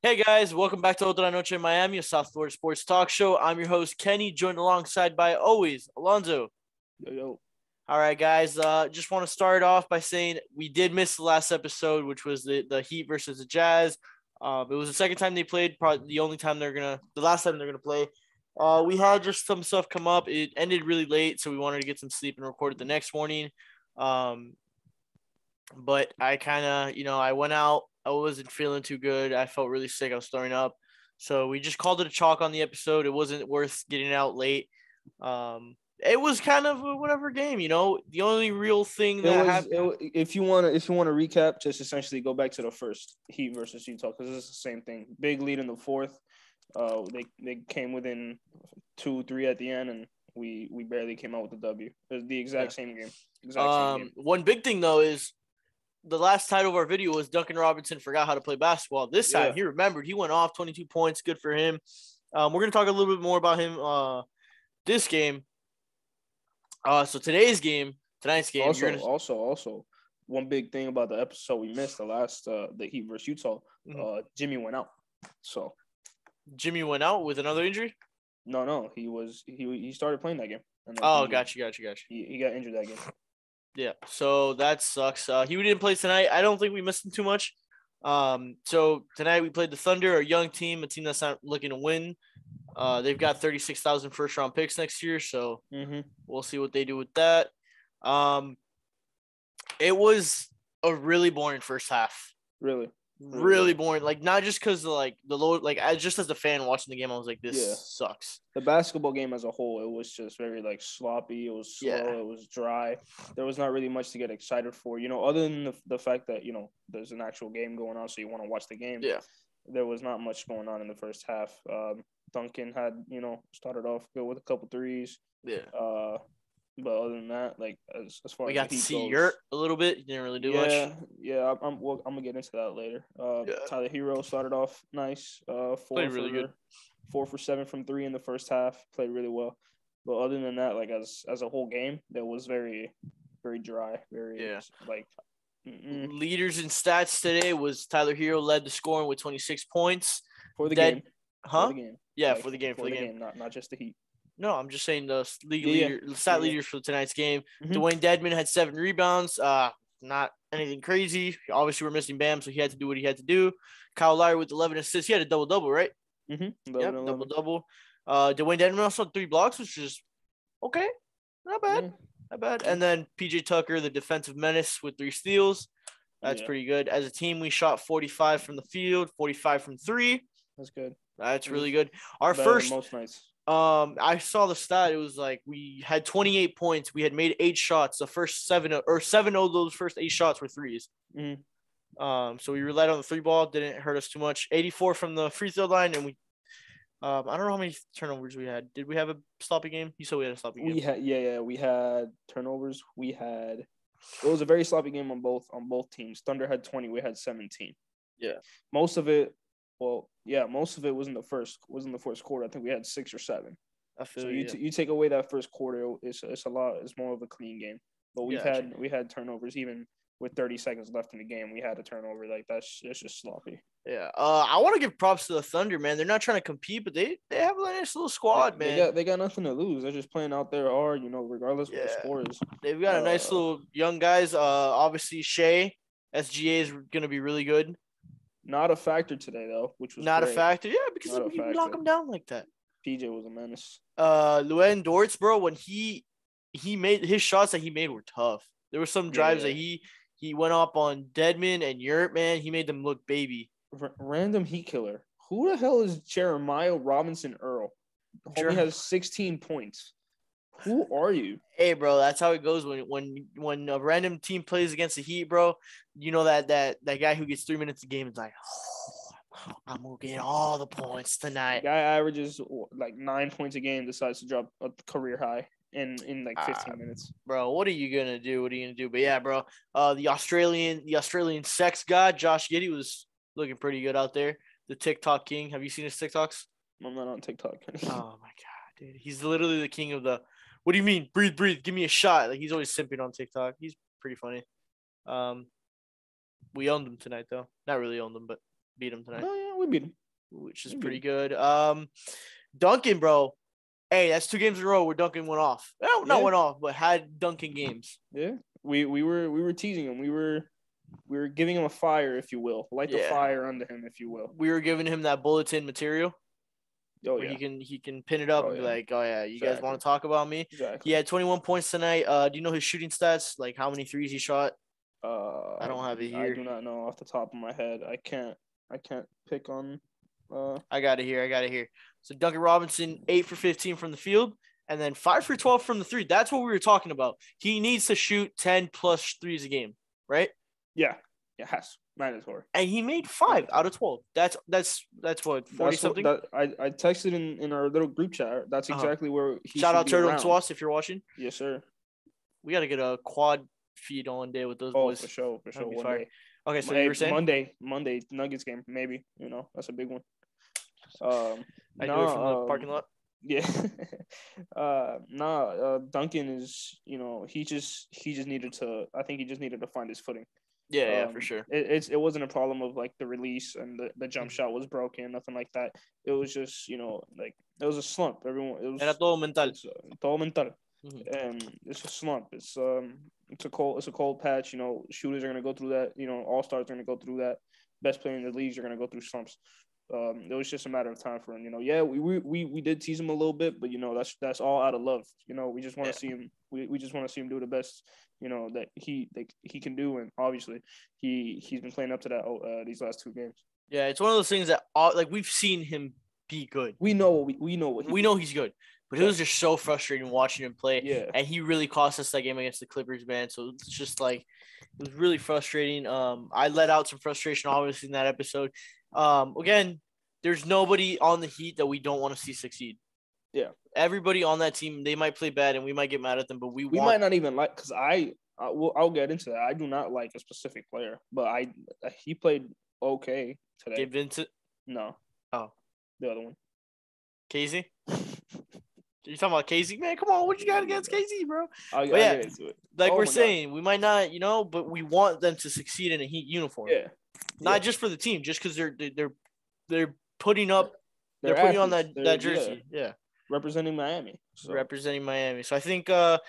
Hey guys, welcome back to Otra Noche in Miami, a South Florida sports talk show. I'm your host Kenny, joined alongside by always Alonzo. Yo, yo. All right, guys. Just want to start off by saying we did miss the last episode, which was the Heat versus the Jazz. It was the second time they played, probably the only time the last time they're gonna play. We had just some stuff come up. It ended really late, so we wanted to get some sleep and record it the next morning. Um, but I kind of, I went out. I wasn't feeling too good. I felt really sick. I was throwing up. So we just called it a chalk on the episode. It wasn't worth getting out late. It was kind of a whatever game, The only real thing that happened. If you want to recap, just essentially go back to the first Heat versus Utah because it's the same thing. Big lead in the fourth. They came within 2-3 at the end, and we barely came out with the W. It was the exact same game. Same game. One big thing though is the last title of our video was Duncan Robinson forgot how to play basketball. This time he remembered. He went off 22 points. Good for him. We're gonna talk a little bit more about him this game. So tonight's game. Also, one big thing about the episode we missed, the Heat versus Utah. Jimmy went out. So Jimmy went out with another injury. No, he started playing that game. Got you. He got injured that game. Yeah, so that sucks. He didn't play tonight. I don't think we missed him too much. So tonight we played the Thunder, a young team, a team that's not looking to win. They've got 36,000 first-round picks next year, so we'll see what they do with that. It was a really boring first half. Really boring. Like, not just because the low, I just as a fan watching the game, I was like, this sucks. The basketball game as a whole, it was just very sloppy. It was slow. It was dry. There was not really much to get excited for, other than the fact that, there's an actual game going on, so you want to watch the game. Yeah. There was not much going on in the first half. Duncan had, started off good with a couple threes. Yeah. But other than that, as far we as got to see Yurt a little bit. You didn't really do much. Yeah. I'm gonna get into that later. Tyler Hero started off nice. Played really good. 4 for 7 from 3 in the first half. Played really well. But other than that, as a whole game, that was very, very dry. Leaders in stats today was Tyler Hero led the scoring with 26 points for the game. Huh? For the game. Yeah, for the game. Not just the Heat. No, I'm just saying the stat leaders for tonight's game. Mm-hmm. Dwayne Dedmon had 7 rebounds. Not anything crazy. Obviously, we're missing Bam, so he had to do what he had to do. Kyle Lowry with 11 assists. He had a double-double, right? Mm-hmm. Double-double. Dwayne Dedmon also had 3 blocks, which is okay. Not bad. Yeah. Not bad. And then PJ Tucker, the defensive menace, with 3 steals. That's pretty good. As a team, we shot 45 from the field, 45 from 3. That's good. That's really good. Our better first than most nights. I saw the stat. It was like we had 28 points. We had made 8 shots. The first 7 of those first 8 shots were threes. Mm-hmm. So we relied on the 3 ball. Didn't hurt us too much. 84 from the free throw line, and we. I don't know how many turnovers we had. Did we have a sloppy game? You said we had a sloppy game. We had turnovers. It was a very sloppy game on both teams. Thunder had 20. We had 17. Yeah. Most of it was in the first quarter. I think we had 6 or 7. I feel so you. You take away that first quarter, it's a lot. It's more of a clean game. But we had turnovers even with 30 seconds left in the game. We had a turnover. That's just sloppy. Yeah. I want to give props to the Thunder, man. They're not trying to compete, but they have a nice little squad, man. They got nothing to lose. They're just playing out there hard, regardless of what the score is. They've got a nice little young guys. Obviously Shea, SGA is gonna be really good. Not a factor today, though, which was not great. A factor. Yeah, because you knock him down like that. PJ was a menace. Luan Dortz, bro, when he made his shots that he made were tough. There were some drives that he went up on Dedmon and Yurt, man. He made them look baby. Random Heat killer. Who the hell is Jeremiah Robinson Earl? He has 16 points. Who are you? Hey, bro, that's how it goes when a random team plays against the Heat, bro. You know that guy who gets 3 minutes a game is like, oh, I'm gonna get all the points tonight. The guy averages 9 points a game, decides to drop a career high in 15 minutes. Bro, what are you gonna do? But yeah, bro, the Australian sex god Josh Giddey was looking pretty good out there. The TikTok king. Have you seen his TikToks? I'm not on TikTok. Oh my god, dude, he's literally the king of the. What do you mean? Breathe. Give me a shot. He's always simping on TikTok. He's pretty funny. We owned him tonight, though. Not really owned him, but beat him tonight. Oh yeah, we beat him, which is pretty good. Duncan, bro. Hey, that's 2 games in a row where Duncan went off. Well, not went off, but had Duncan games. Yeah, we were teasing him. We were giving him a fire, if you will, light the fire under him, if you will. We were giving him that bulletin material. Oh where he can pin it up and be like, oh yeah, you guys want to talk about me? Exactly. He had 21 points tonight. Do you know his shooting stats? Like how many threes he shot? I don't have it here. I do not know off the top of my head. I can't pick on. I got it here. So Duncan Robinson 8 for 15 from the field, and then 5 for 12 from the 3. That's what we were talking about. He needs to shoot 10 plus threes a game, right? Yeah, it has. Mandatory. And he made 5 out of 12. That's what 40 something. I texted in our little group chat. That's exactly where he shout out Turtle and Swass if you're watching. Yes, sir. We got to get a quad feed on one day with those boys. For sure. One day. Okay, so you were saying Monday Nuggets game, maybe. That's a big one. I do it from the parking lot. Yeah. Duncan is, he just needed to. I think he just needed to find his footing. Yeah, for sure. It wasn't a problem of like the release and the jump shot was broken, nothing like that. It was just, like it was a slump. Era todo mental. Todo mental. And it's a slump. It's a cold patch. Shooters are gonna go through that. All stars are gonna go through that. Best player in the leagues are gonna go through slumps. It was just a matter of time for him. We did tease him a little bit, but that's all out of love. We just want to see him. We just want to see him do the best. That he can do, and obviously he's been playing up to that these last 2 games. Yeah, it's one of those things that we've seen him be good. We know he's good, but it was just so frustrating watching him play. Yeah, and he really cost us that game against the Clippers, man. So it's just like it was really frustrating. I let out some frustration obviously in that episode. Again, there's nobody on the Heat that we don't want to see succeed. Yeah, everybody on that team, they might play bad and we might get mad at them, but we might not even like, because I'll get into that. I do not like a specific player, but he played okay today. Gabe Vincent? No. Oh, the other one. Casey? You talking about Casey? Man, come on, what you got against Casey, bro? I'll get into it. Like we're saying, we might not, but we want them to succeed in a Heat uniform. Yeah. Not just for the team, just because they're putting up, they're putting on that jersey. Yeah. Representing Miami. So I think we're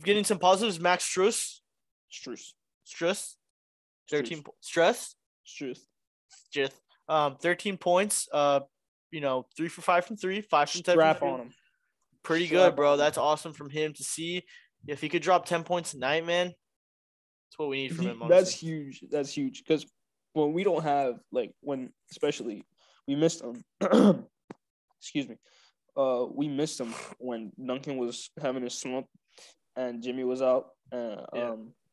getting some positives. Max Strus. 13 stress. 13 points. 3 for 5 from 3, 5 from 10. Strap on him. Pretty good, bro. That's awesome from him to see. If he could drop 10 points tonight, man, that's what we need from him. Honestly. That's huge. Because when we don't have, especially we missed him. Excuse me. We missed him when Duncan was having a slump and Jimmy was out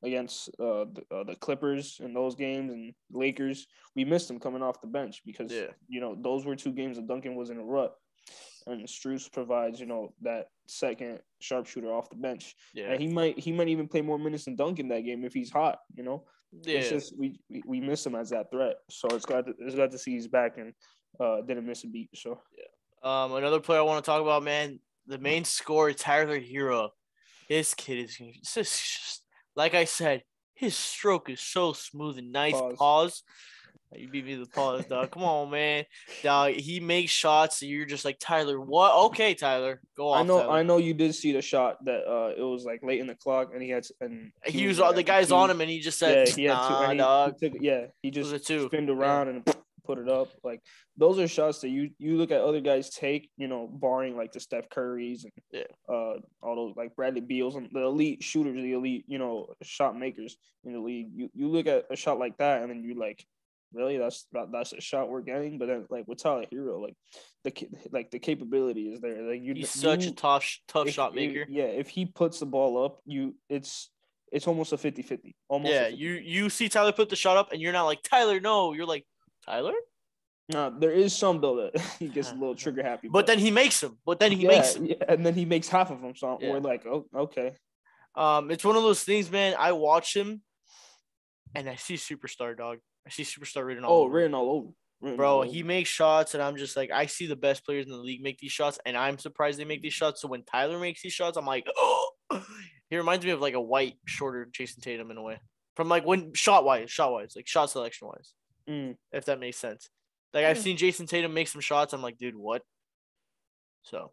against the Clippers in those games and Lakers. We missed him coming off the bench because those were 2 games that Duncan was in a rut, and Strus provides that second sharpshooter off the bench. Yeah, and he might even play more minutes than Duncan that game if he's hot. It's just we miss him as that threat. So it's glad to see he's back and didn't miss a beat. So another player I want to talk about, man, the main scorer, Tyler Hero. This kid is just like I said, his stroke is so smooth and nice. Pause. You beat me to the pause, dog. Come on, man. Dog, he makes shots and you're just like, Tyler, what? Okay, Tyler, go off. I know you did see the shot that it was like late in the clock and he was the guy's on him and he just said, he had 2, dog. He just spinned around and put it up. Like, those are shots that you look at other guys take, barring like the Steph Currys and all those like Bradley Beals and the elite shooters, the elite, shot makers in the league. You look at a shot like that and then you like, really, that's a shot we're getting. But then like with Tyler Hero, like the capability is there. Like he's such a tough shot maker. If he puts the ball up, it's almost a 50-50. Almost. Yeah, you see Tyler put the shot up and you're not like, Tyler, no. You're like, Tyler? No, there is some though that he gets a little trigger happy. But then he makes them. Yeah, and then he makes half of them. So we're like, oh, okay. It's one of those things, man. I watch him, and I see superstar, dog. I see superstar written all over. Written all over. Bro, he makes shots, and I'm just like, I see the best players in the league make these shots, and I'm surprised they make these shots. So when Tyler makes these shots, I'm like, oh. He reminds me of like a white, shorter Jason Tatum in a way. From like when shot wise, like shot selection wise. if that makes sense. Like, I've seen Jason Tatum make some shots. I'm like, dude, what? So,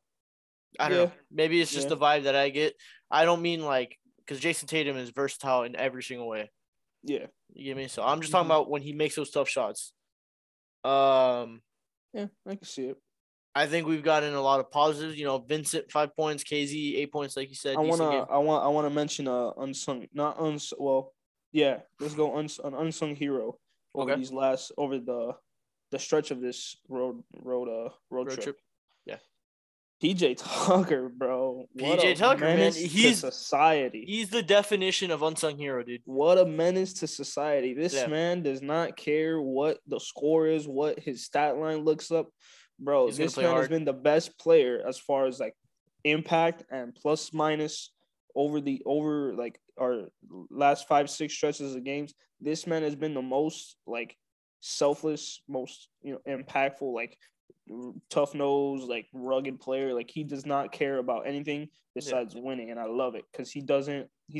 I don't know. Maybe it's just the vibe that I get. I don't mean, like, because Jason Tatum is versatile in every single way. Yeah. You get me? So, I'm just talking about when he makes those tough shots. Yeah, I can see it. I think we've gotten a lot of positives. You know, Vincent 5 points, KZ 8 points, like you said. I wanna mention unsung, not unsung. Well, yeah, let's go an unsung hero over the stretch of this road trip. Yeah, PJ Tucker, bro. PJ Tucker, man, he's to society. He's the definition of unsung hero, dude. What a menace to society. This man does not care what the score is, what his stat line looks up. Bro, this man has been the best player as far as like impact and plus minus over like our last 5-6 stretches of games. This man has been the most like selfless, most impactful, like tough nose, like rugged player. Like he does not care about anything besides winning, and I love it because he's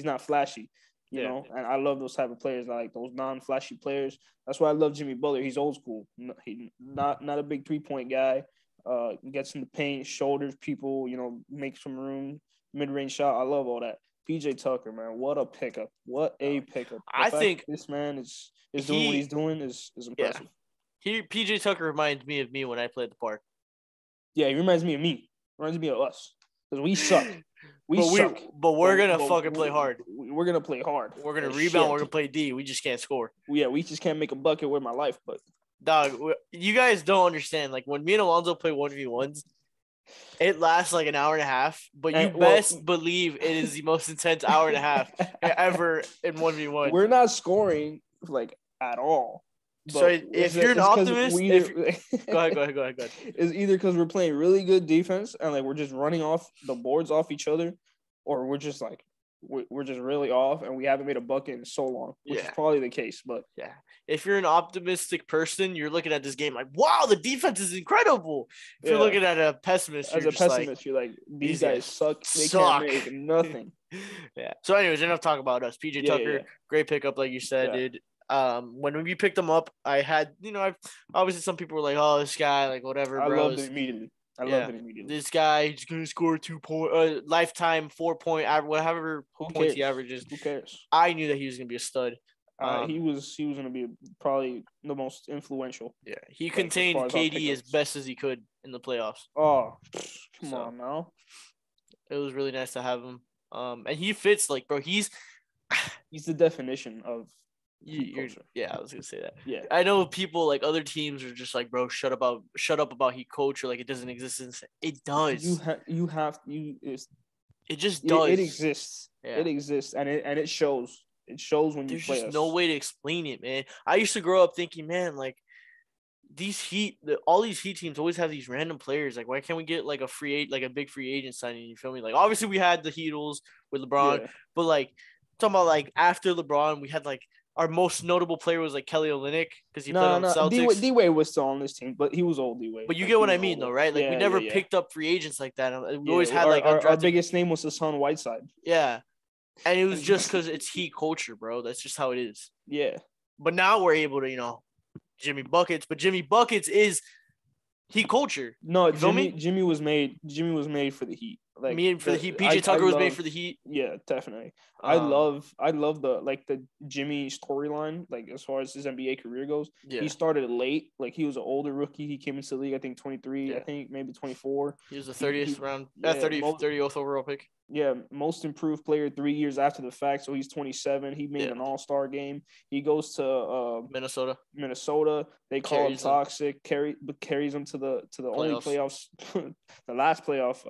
not flashy. You know, and I love those type of players. I like those non-flashy players. That's why I love Jimmy Butler. He's old school. He not a big 3-point guy. Gets in the paint, shoulders people. Makes some room, mid-range shot. I love all that. PJ Tucker, man, what a pickup! What a pickup! I think this man is doing what he's doing is impressive. PJ Tucker reminds me of me when I played the park. Yeah, he reminds me of me. Reminds me of us because we suck. We suck. But we're gonna fucking play hard. We're gonna play hard. We're gonna rebound. We're gonna play D. We just can't score. Yeah, we just can't make a bucket with my life. But dog, you guys don't understand. Like when me and Alonzo play 1v1s, it lasts like an hour and a half. But you best believe it is the most intense hour and a half ever in 1v1. We're not scoring like at all. So if you're an optimist, go ahead. It's either because we're playing really good defense and like we're just running off the boards off each other, or we're just like we're just really off and we haven't made a bucket in so long, which is probably the case. But if you're an optimistic person, you're looking at this game like, wow, the defense is incredible. If you're looking at a pessimist, you're like these guys suck. They can't make nothing. So, anyways, enough talk about us. PJ Tucker, great pickup, like you said, dude. When we picked him up, I had, obviously some people were like, oh, this guy, like whatever. I loved it immediately. This guy, he's gonna score 2 point, lifetime 4-point average, whatever points he averages. Who cares? I knew that he was gonna be a stud. He was gonna be probably the most influential. Yeah, he contained KD as best as he could in the playoffs. Oh, come on now. It was really nice to have him. And he fits, like, bro. He's the definition of. I was gonna say that. Yeah, I know people like other teams are just like, bro, shut up about heat culture, like it doesn't exist. It does. It just does. It exists. Yeah. It exists, and it shows. It shows when you play. There's just no way to explain it, man. I used to grow up thinking, man, like all these Heat teams always have these random players. Like, why can't we get like a big free agent signing? You feel me? Like, obviously we had the Heatles with LeBron, but like talking about like after LeBron, we had like. Our most notable player was like Kelly Olynyk because he played on Celtics. D-Wade was still on this team, but he was old D-Wade. But you get what I mean, though, right? Like we never picked up free agents like that. We always had like our biggest name was Hassan Whiteside. Yeah, and it was just because it's Heat culture, bro. That's just how it is. Yeah. But now we're able to, Jimmy Buckets. But Jimmy Buckets is Heat culture. No, Jimmy was made for the Heat. Like for the Heat. PJ Tucker was made for the Heat. Yeah, definitely. I love the Jimmy storyline, like as far as his NBA career goes. Yeah. He started late, like he was an older rookie. He came into the league, I think 23, I think maybe 24. He was the 30th round, 30th overall pick. Yeah, most improved player 3 years after the fact. So he's 27. He made an all-star game. He goes to Minnesota. They call him toxic. Carries him to the only playoffs, the last playoff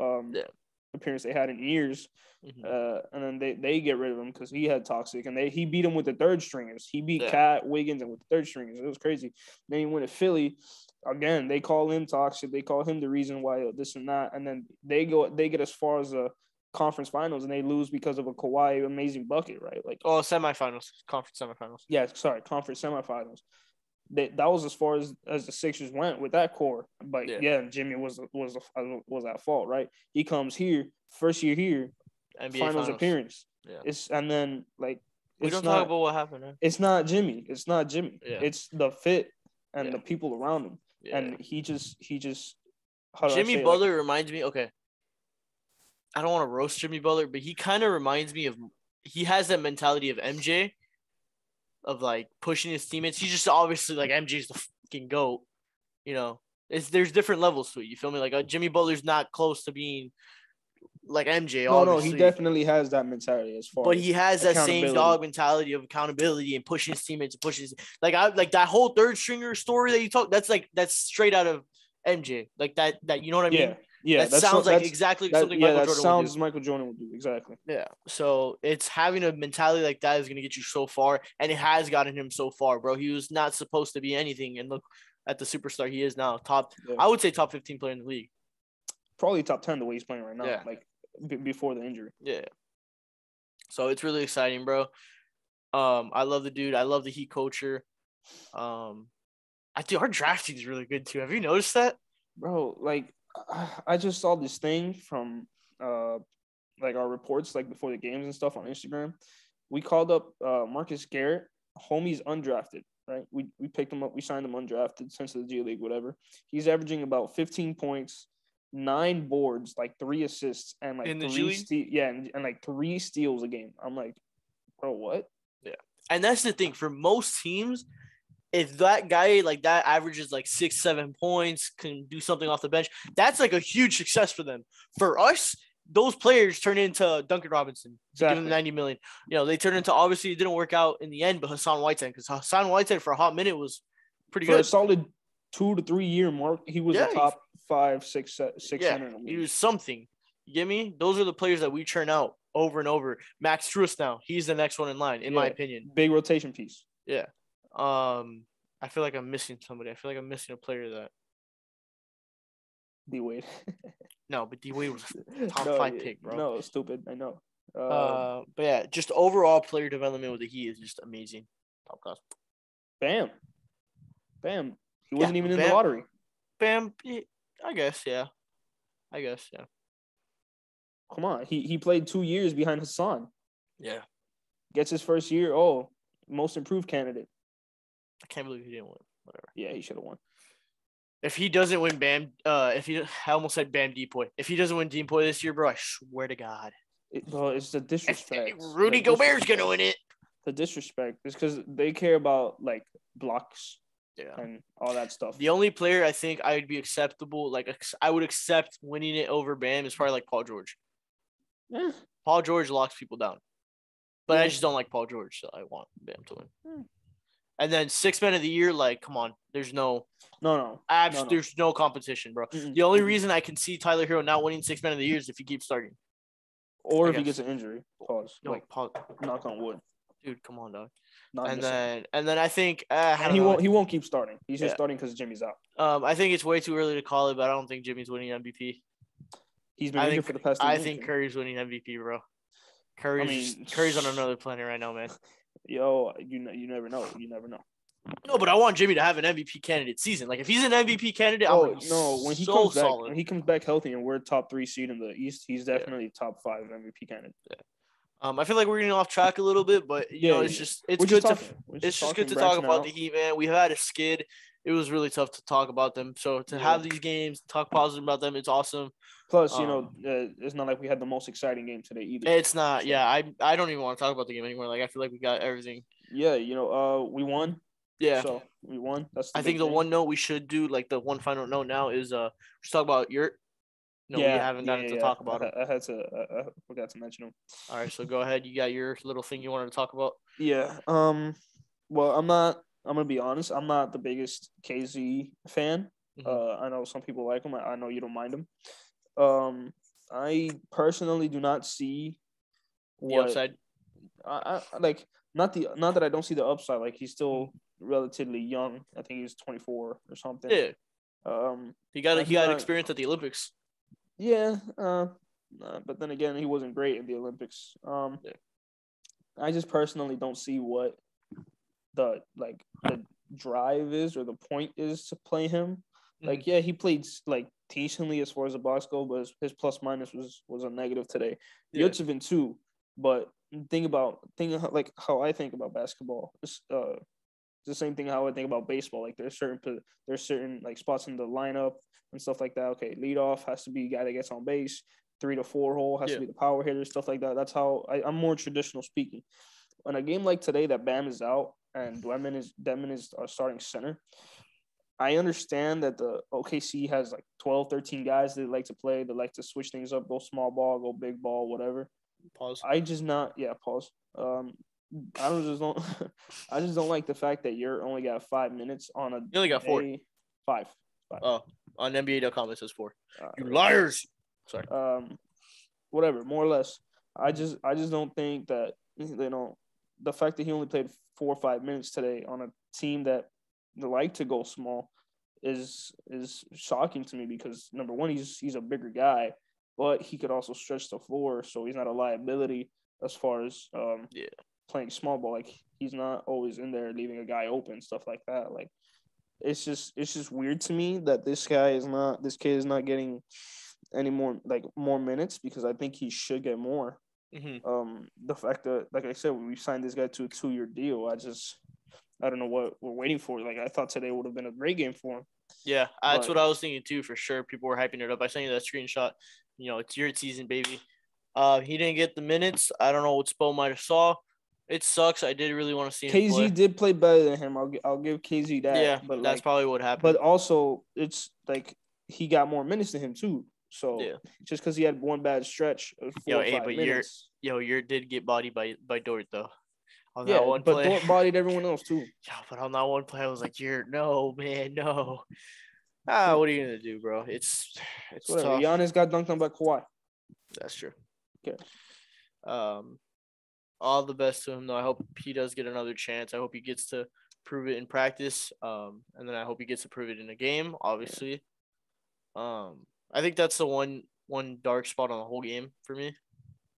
appearance they had in years. And then they get rid of him because he had toxic, and he beat him with the third stringers. He beat Cat, Wiggins, and with the third stringers. It was crazy. Then he went to Philly. Again, they call him toxic. They call him the reason why this and that. And then they get as far as the conference finals, and they lose because of a Kawhi amazing bucket, right? Like semifinals, conference semifinals. Yeah, sorry, conference semifinals. That was as far as the Sixers went with that core. But Jimmy was at fault, right? He comes here, first year here, NBA finals appearance. Yeah. We don't talk about what happened. Right? It's not Jimmy. Yeah. It's the fit and the people around him. Yeah. And he just Jimmy Butler reminds me. Okay, I don't want to roast Jimmy Butler, but he kind of reminds me of. He has that mentality of MJ, of like pushing his teammates. He's just obviously like MJ's the fucking GOAT. You know, there's different levels to it. You feel me? Like Jimmy Butler's not close to being like MJ. No, he definitely has that mentality as far. But he has that same dog mentality of accountability and pushing his teammates and pushing his like that whole third stringer story that you talk. That's straight out of MJ. Like that you know what I mean? Yeah, that sounds like exactly something Michael Jordan would do. Sounds Michael Jordan would do exactly. Yeah, so it's having a mentality like that is going to get you so far, and it has gotten him so far, bro. He was not supposed to be anything, and look at the superstar he is now. I would say top 15 player in the league. Probably top 10 the way he's playing right now. Yeah. Like before the injury. Yeah. So it's really exciting, bro. I love the dude. I love the Heat culture. I think our drafting is really good too. Have you noticed that, bro? Like. I just saw this thing from like our reports like before the games and stuff on Instagram. We called up Marcus Garrett, homie's undrafted, right? We picked him up, we signed him undrafted, sent to the G League, whatever. He's averaging about 15 points, 9 boards, like 3 assists, and like 3 and like 3 steals a game. I'm like, bro, what? Yeah. And that's the thing for most teams. If that guy like that averages like 6-7 points, can do something off the bench, that's like a huge success for them. For us, those players turn into Duncan Robinson. Exactly. Give him $90 million. You know, they turn into, obviously it didn't work out in the end, but Hassan Whiteside, because Hassan Whiteside for a hot minute was pretty good. For a solid 2 to 3 year mark, he was a top 5, 6 center in the league. He was something. You get me? Those are the players that we churn out over and over. Max Strus now, he's the next one in line, in my opinion. Big rotation piece. Yeah. I feel like I'm missing somebody. I feel like I'm missing a player that. D Wade. No, but D Wade was a top 5 pick, bro. No, stupid. I know. But yeah, just overall player development with the Heat is just amazing. Top class. Bam. He wasn't even in the lottery. Bam. I guess, yeah. Come on, he played 2 years behind Hassan. Yeah. Gets his first year. Oh, most improved candidate. I can't believe he didn't win. Whatever. Yeah, he should have won. If he doesn't win I almost said Bam Depoy. If he doesn't win Depoy this year, bro, I swear to God. It's the disrespect. Rudy Gobert's gonna win it. The disrespect is because they care about like blocks. Yeah. And all that stuff. The only player I think I would be acceptable, like I would accept winning it over Bam is probably like Paul George. Yeah. Paul George locks people down. But I just don't like Paul George, so I want Bam to win. Yeah. And then 6 men of the year, like, come on. There's no. There's no competition, bro. The only reason I can see Tyler Hero not winning 6 men of the year is if he keeps starting. Or if he gets an injury. Pause. No, pause. Knock on wood. Dude, come on, dog. And then I think he won't keep starting. He's just starting because Jimmy's out. I think it's way too early to call it, but I don't think Jimmy's winning MVP. He's been injured for the past 2 years. I think Curry's winning MVP, bro. Curry's on another planet right now, man. Yo, you never know. No, but I want Jimmy to have an MVP candidate season. Like if he's an MVP candidate, when he comes back healthy and we're top 3 seed in the East, he's definitely top 5 MVP candidate. Yeah. I feel like we're getting off track a little bit, but it's good to talk about the Heat, man. We had a skid. It was really tough to talk about them. So to have these games, talk positive about them, it's awesome. Plus, it's not like we had the most exciting game today either. It's not. So. Yeah, I don't even want to talk about the game anymore. Like I feel like we got everything. Yeah, we won. Yeah. So we won. I think the one note we should do, like the one final note now, is just talk about Yurt. No, we haven't gotten to talk about him. I forgot to mention him. All right, so go ahead. You got your little thing you wanted to talk about. Yeah. Well, I'm gonna be honest. I'm not the biggest KZ fan. Mm-hmm. I know some people like him. I know you don't mind him. I personally do not see the upside. I like not that I don't see the upside. Like he's still relatively young. I think he's 24 or something. Yeah. He got experience at the Olympics. Yeah. But then again, he wasn't great in the Olympics. I just personally don't see what the drive is or the point is to play him. Like, he played like decently as far as the box go, but his plus minus was a negative today. Yeah. Yurtsevin too, but how I think about basketball is It's the same thing how I think about baseball. Like there's certain like spots in the lineup and stuff like that. Okay, leadoff has to be a guy that gets on base. 3 to 4 hole has to be the power hitter, stuff like that. That's how I'm more traditional speaking. On a game like today that Bam is out and Demon is starting center, I understand that the OKC has like 12, 13 guys that like to play, that like to switch things up, go small ball, go big ball, whatever. Pause. Pause. I just don't like the fact that you're only got 5 minutes on a You only got day, 4. 5. Oh, on NBA.com it says 4. You liars. Sorry. Whatever, more or less. I just don't think that, the fact that he only played 4 or 5 minutes today on a team that like to go small is shocking to me, because number one, he's a bigger guy, but he could also stretch the floor, so he's not a liability as far as playing small ball. Like he's not always in there leaving a guy open, stuff like that. Like it's just weird to me that this kid is not getting any more minutes, because I think he should get more. The fact that, like I said, we signed this guy to a 2-year deal, I don't know what we're waiting for. Like I thought today would have been a great game for him. Yeah, that's what I was thinking too, for sure. People were hyping it up. I sent you that screenshot. It's your season, baby. He didn't get the minutes. I don't know what Spo might have saw. It sucks. I did really want to see him play. KZ did play better than him. I'll give KZ that. Yeah, but that's probably what happened. But also, it's like he got more minutes than him too. So just because he had one bad stretch of 4 or 5 minutes. Yurt did get bodied by Dort though. On that one play. Dort bodied everyone else too. Yeah, but on that one play, I was like, no, man, no. What are you gonna do, bro? It's whatever. tough. Giannis got dunked on by Kawhi. That's true. Okay. All the best to him though. I hope he does get another chance. I hope he gets to prove it in practice. And then I hope he gets to prove it in a game, obviously. I think that's the one dark spot on the whole game for me.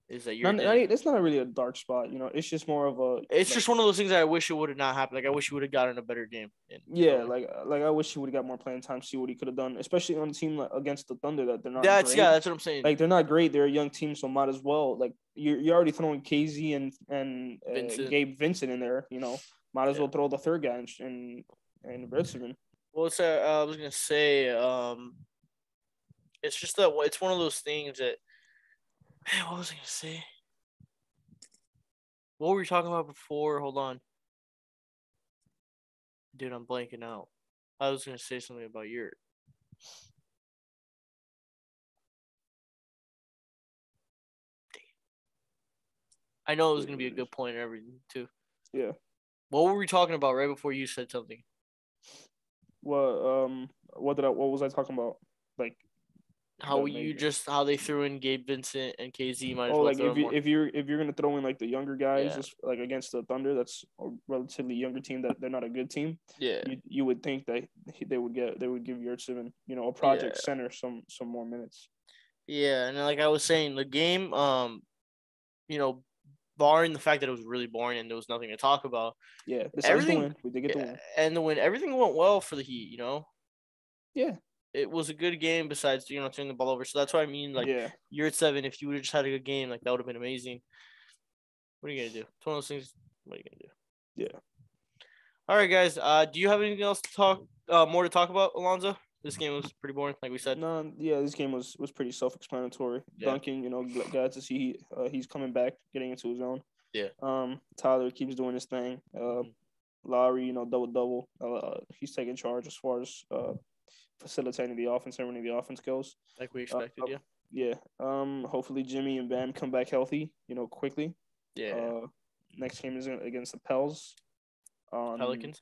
Is that it's not really a dark spot, it's just more of a. It's just one of those things that I wish it would have not happened. Like I wish he would have gotten a better game. Like I wish he would have got more playing time, see what he could have done, especially on a team against the Thunder that they're not. That's what I'm saying. Like they're not great. They're a young team, so might as well. Like you're already throwing KZ and Gabe Vincent in there. Might as well throw the third guy and Redstone. Well, I was gonna say, it's just that it's one of those things that. What was I gonna say? What were we talking about before? Hold on. Dude, I'm blanking out. I was gonna say something about Yurt. I know it was gonna be a good point and everything too. Yeah. What were we talking about right before you said something? What was I talking about? Like how they threw in Gabe Vincent and KZ might as well. Like if you're gonna throw in like the younger guys, just like against the Thunder, that's a relatively younger team that they're not a good team. Yeah, you would think that they would give Yurtseven, a project center some more minutes. Yeah, and like I was saying, the game, barring the fact that it was really boring and there was nothing to talk about. Yeah, everything the win. We did get the win, and the win. Everything went well for the Heat. Yeah. It was a good game besides, turning the ball over. So that's what I mean. Like, you're at 7. If you would have just had a good game, like, that would have been amazing. What are you going to do? It's one of those things. What are you going to do? Yeah. All right, guys. Do you have anything else to more to talk about, Alonzo? This game was pretty boring, like we said. No, this game was pretty self-explanatory. Yeah. Duncan, glad to see he's coming back, getting into his own. Yeah. Tyler keeps doing his thing. Lowry, double. He's taking charge as far as facilitating the offense and running the offense goes. Like we expected, yeah. Hopefully Jimmy and Bam come back healthy, quickly. Yeah. Next game is against the Pels. Pelicans,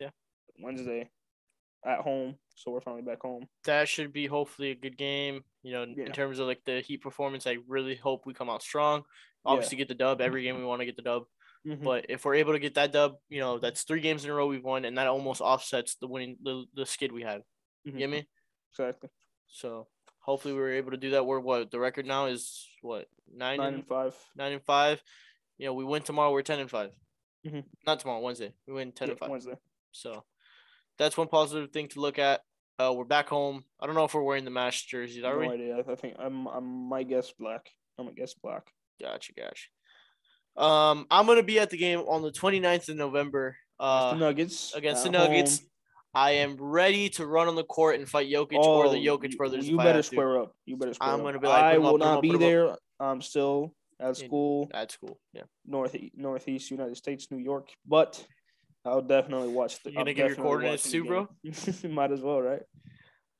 Wednesday at home. So we're finally back home. That should be hopefully a good game. In terms of like the Heat performance, I really hope we come out strong. Obviously get the dub. Every game we want to get the dub. Mm-hmm. But if we're able to get that dub, that's 3 games in a row we've won, and that almost offsets the winning the skid we had. Mm-hmm. You get me? Exactly. So hopefully we were able to do that. The record now is 9-5. 9-5. We win tomorrow. We're 10-5. Mm-hmm. Not tomorrow, Wednesday. We win 10-5. Wednesday. So that's one positive thing to look at. We're back home. I don't know if we're wearing the match jerseys. Are we? No idea. I think I might guess black. I'm gonna guess black. Gotcha. I'm gonna be at the game on the 29th of November. The Nuggets against the at Nuggets. home. I am ready to run on the court and fight Jokic or the Jokic brothers. You if I better have to. square up. You better square up. I'm gonna be like, I put 'em will up, put 'em not up, be put 'em up. there. I'm still at school. At school, yeah. Northeast United States, New York. But I'll definitely watch the. You're gonna give your coordinates too, bro? Might as well, right?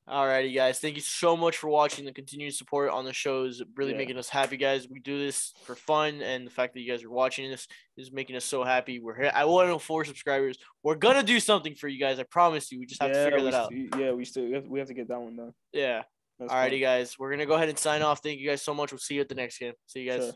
Alrighty, guys. Thank you so much for watching. The continued support on the show is really making us happy, guys. We do this for fun, and the fact that you guys are watching this is making us so happy. We're here. I want 4 subscribers. We're gonna do something for you guys. I promise you. We just have to figure that out. We have to get that one done. Yeah. Alrighty, guys. We're gonna go ahead and sign off. Thank you guys so much. We'll see you at the next game. See you guys. Sure.